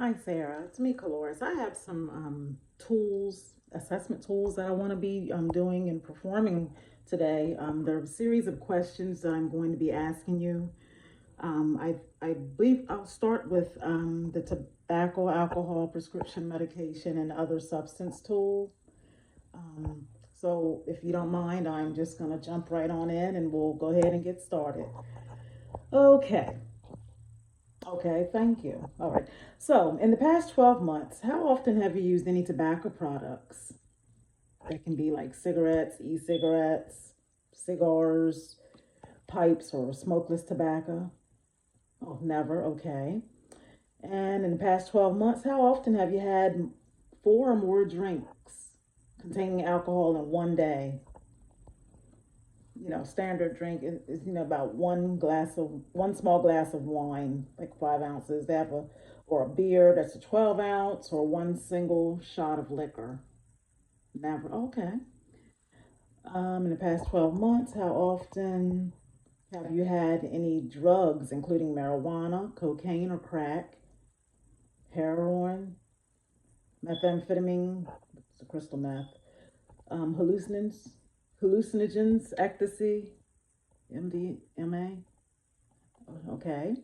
Hi, Sarah. It's me, Colores. I have some tools, assessment tools that I want to be doing and performing today. There are a series of questions that I'm going to be asking you. I believe I'll start with the tobacco, alcohol, prescription medication, and other substance tool. Um, so, if you don't mind, I'm just going to jump right on in and we'll go ahead and get started. Okay. Okay, thank you. All right. So, in the past 12 months, how often have you used any tobacco products? That can be like cigarettes, e cigarettes, cigars, pipes, or smokeless tobacco. Oh, never. Okay. And in the past 12 months, how often have you had four or more drinks containing alcohol in one day? Standard drink is about one small glass of wine, like 5 ounces. They have a or a beer that's a 12 ounce, or one single shot of liquor. Never. Okay. In the past 12 months, how often have you had any drugs, including marijuana, cocaine, or crack, heroin, methamphetamine, it's a crystal meth, hallucinants, hallucinogens, ecstasy, MDMA? Okay.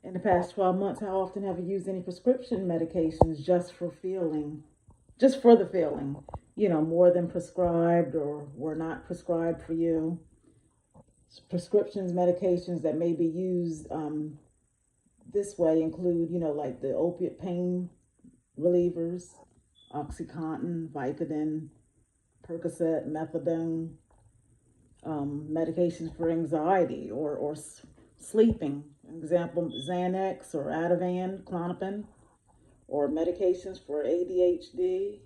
In the past 12 months, how often have you used any prescription medications just for the feeling, more than prescribed or were not prescribed for you? Prescriptions, medications that may be used this way include, like the opiate pain relievers, Oxycontin, Vicodin, Percocet, methadone, medications for anxiety or sleeping. Example, Xanax or Ativan, Clonopin, or medications for ADHD.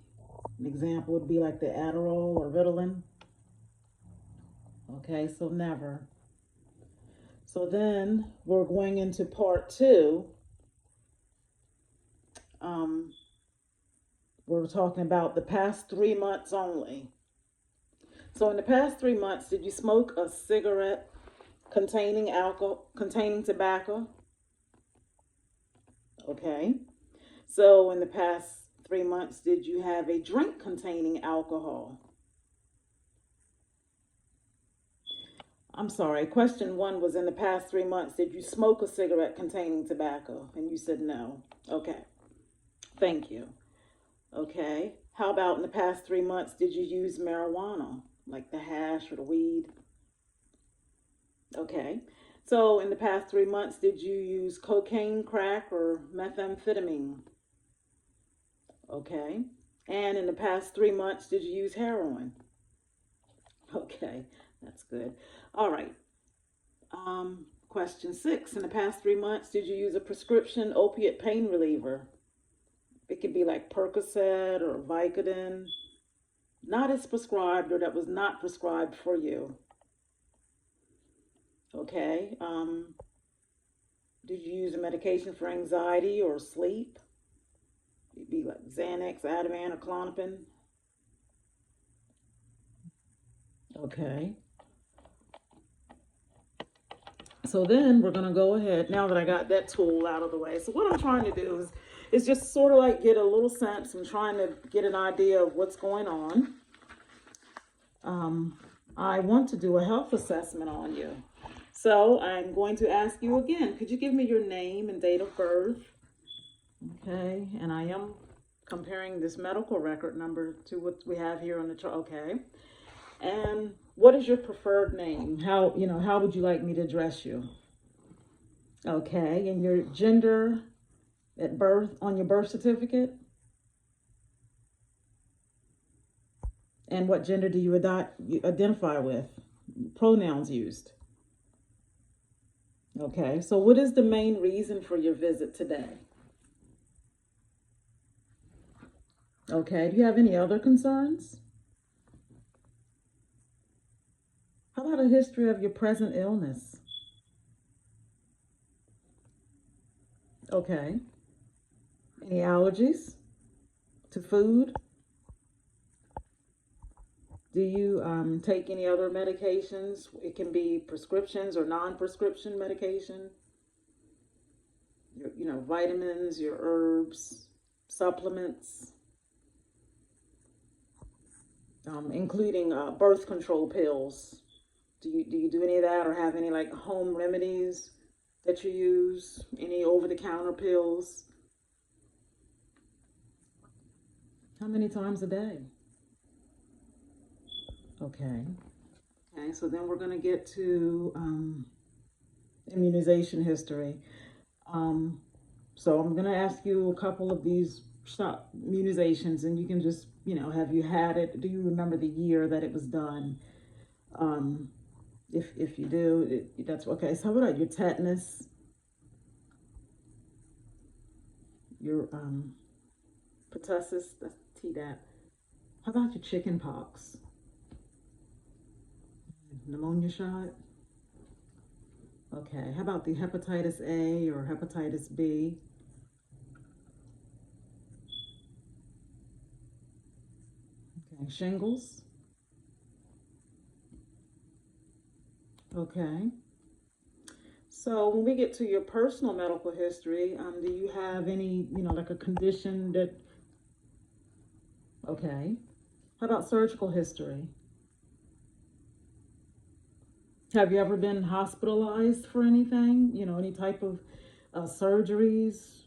An example would be like the Adderall or Ritalin. Okay, so never. So then we're going into part two. Um, we're talking about the past 3 months only. So in the past 3 months, did you smoke a cigarette containing tobacco? Okay. So in the past 3 months, did you have a drink containing alcohol? I'm sorry. Question one was, in the past 3 months, did you smoke a cigarette containing tobacco? And you said no. Okay. Thank you. Okay. How about in the past 3 months, did you use marijuana, like the hash or the weed? Okay. So in the past 3 months, did you use cocaine, crack, or methamphetamine? Okay. And in the past 3 months, did you use heroin? Okay. That's good. All right. Question six. In the past 3 months, did you use a prescription opiate pain reliever? It could be like Percocet or Vicodin, not as prescribed or that was not prescribed for you. Okay. Did you use a medication for anxiety or sleep? It'd be like Xanax, Ativan, or Clonopin. Okay. So then we're gonna go ahead, now that I got that tool out of the way. So what I'm trying to do is just sort of like get a little sense. I'm trying to get an idea of what's going on. Um, I want to do a health assessment on you. So I'm going to ask you again. Could you give me your name and date of birth? Okay, and I am comparing this medical record number to what we have here on the chart. Okay, and what is your preferred name? How would you like me to address you? Okay, and your gender at birth on your birth certificate? And what gender do you identify with? Pronouns used. Okay, so what is the main reason for your visit today? Okay, do you have any other concerns? How about a history of your present illness? Okay, any allergies to food? Do you take any other medications? It can be prescriptions or non prescription medication. your vitamins, your herbs, supplements, including birth control pills. Do you do any of that, or have any like home remedies that you use? Any over the counter pills? How many times a day? Okay. Okay, so then we're going to get to immunization history. Um, so I'm going to ask you a couple of these shot immunizations, and you can just, have you had it? Do you remember the year that it was done? Um, if you do, that's okay. So how about your tetanus, your pertussis, that's Tdap. How about your chicken pox, pneumonia shot? Okay. How about the hepatitis A or hepatitis B? Okay. Shingles. Okay. So when we get to your personal medical history, do you have any, like a condition that, okay. How about surgical history? Have you ever been hospitalized for anything? Any type of surgeries?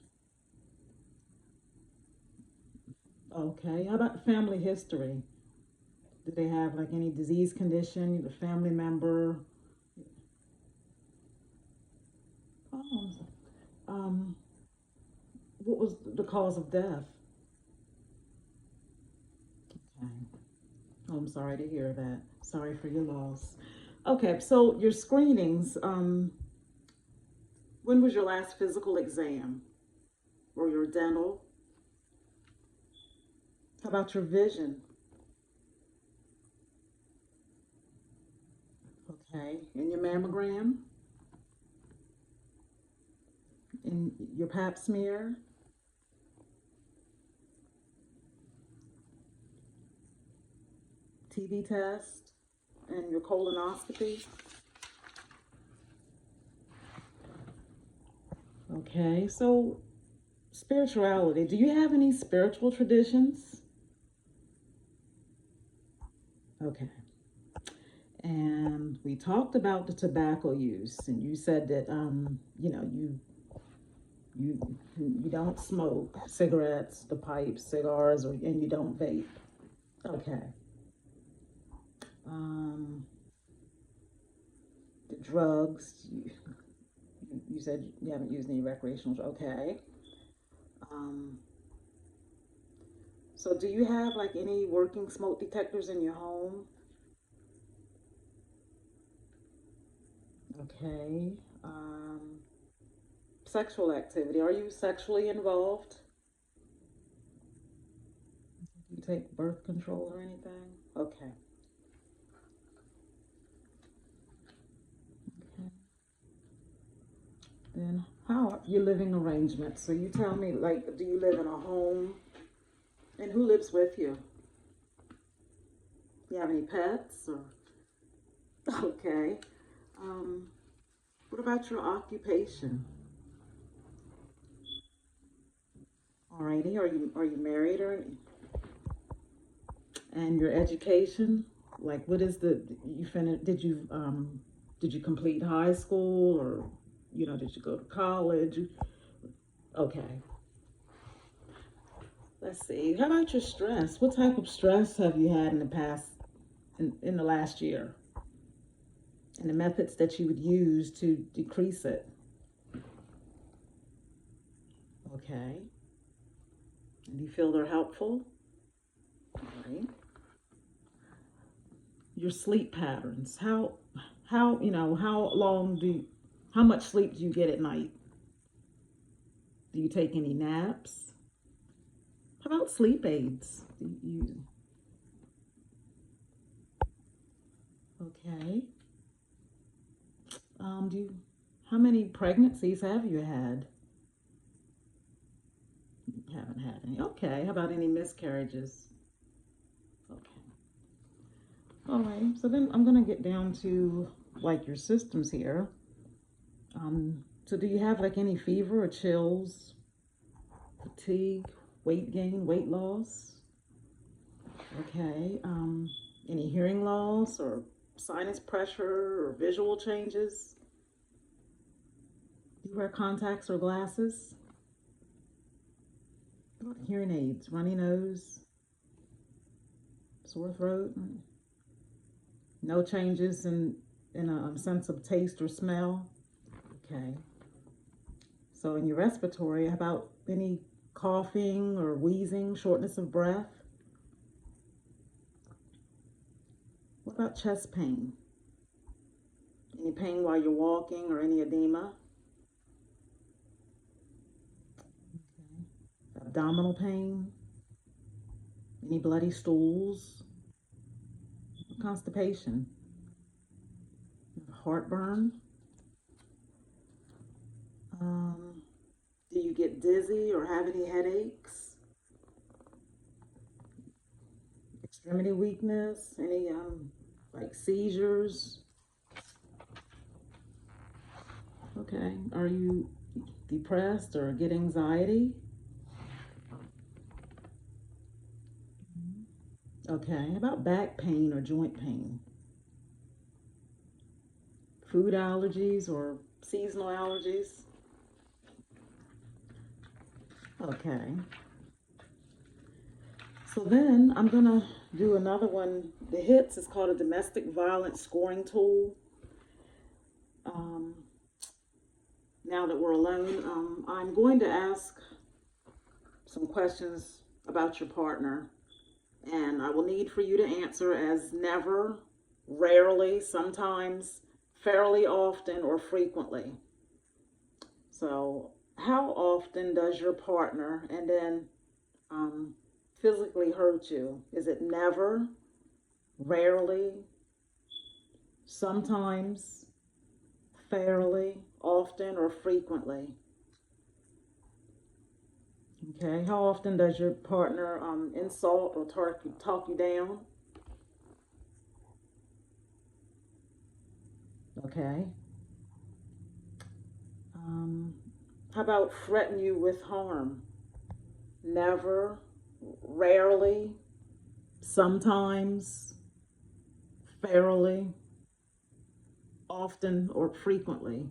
Okay. How about family history? Do they have like any disease condition, a family member? Oh, um, what was the cause of death? Okay. Oh, I'm sorry to hear that. Sorry for your loss. Okay, so your screenings, when was your last physical exam? Or your dental? How about your vision? Okay, and your mammogram? And your pap smear? TB test? And your colonoscopy? Okay, so spirituality. Do you have any spiritual traditions? Okay. And we talked about the tobacco use, and you said that you you don't smoke cigarettes, the pipes, cigars, and you don't vape. Okay. Um, the drugs. You said you haven't used any recreational. Okay. Um, so do you have like any working smoke detectors in your home? Okay. Um, Sexual activity. Are you sexually involved? Do you take birth control or anything? Okay. Okay. Then how are your living arrangements? So you tell me, like, do you live in a home? And who lives with you? You have any pets? Or okay. Um, what about your occupation? Alrighty. Are you married or and your education? Like, what is the you finish? Did you complete high school, or did you go to college? Okay. Let's see. How about your stress? What type of stress have you had in the past, in the last year? And the methods that you would use to decrease it? Okay. And do you feel they're helpful? All right. Your sleep patterns. How much sleep do you get at night? Do you take any naps? How about sleep aids? Okay. How many pregnancies have you had? You haven't had any. Okay. How about any miscarriages? Okay. All right. So then I'm gonna get down to like your systems here. So do you have like any fever or chills, fatigue, weight gain, weight loss? Okay. Any hearing loss or sinus pressure or visual changes? Do you wear contacts or glasses? Hearing aids, runny nose, sore throat? No changes in a sense of taste or smell? Okay. So in your respiratory, how about any coughing or wheezing, shortness of breath? What about chest pain? Any pain while you're walking or any edema? Okay. Abdominal pain? Any bloody stools? Constipation? Heartburn? Do you get dizzy or have any headaches? Extremity weakness? Any like seizures? Okay. Are you depressed or get anxiety? Okay. How about back pain or joint pain? Food allergies or seasonal allergies? Okay. So then I'm going to do another one. The HITS is called a domestic violence scoring tool. Now that we're alone, I'm going to ask some questions about your partner. And I will need for you to answer as never, rarely, sometimes, fairly often, or frequently. So, how often does your partner and then physically hurt you? Is it never, rarely, sometimes, fairly, often, or frequently? Okay, how often does your partner insult or talk you down? Okay. How about threaten you with harm? Never, rarely, sometimes, fairly, often, or frequently.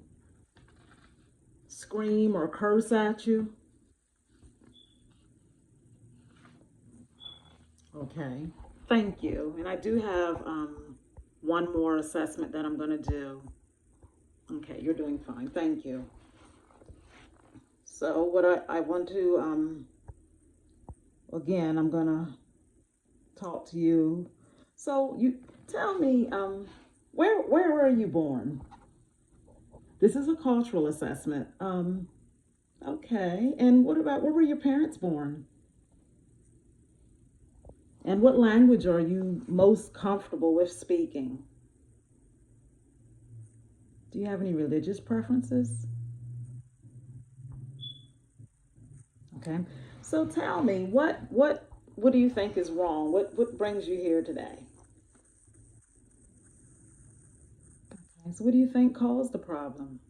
Scream or curse at you? Okay, thank you. And I do have one more assessment that I'm going to do. Okay, you're doing fine. Thank you. So what I want to, again, I'm going to talk to you. So you tell me, where were you born? This is a cultural assessment. Okay, and what about, where were your parents born? And what language are you most comfortable with speaking? Do you have any religious preferences? Okay. So tell me, what do you think is wrong? What brings you here today? Okay. So what do you think caused the problem?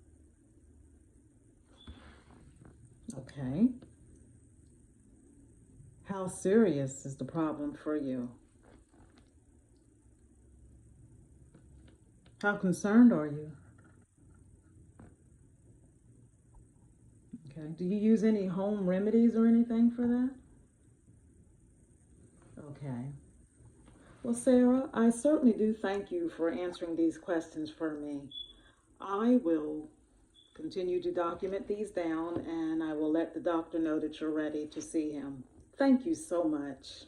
Okay. How serious is the problem for you? How concerned are you? Okay. Do you use any home remedies or anything for that? Okay. Well, Sarah, I certainly do thank you for answering these questions for me. I will continue to document these down and I will let the doctor know that you're ready to see him. Thank you so much.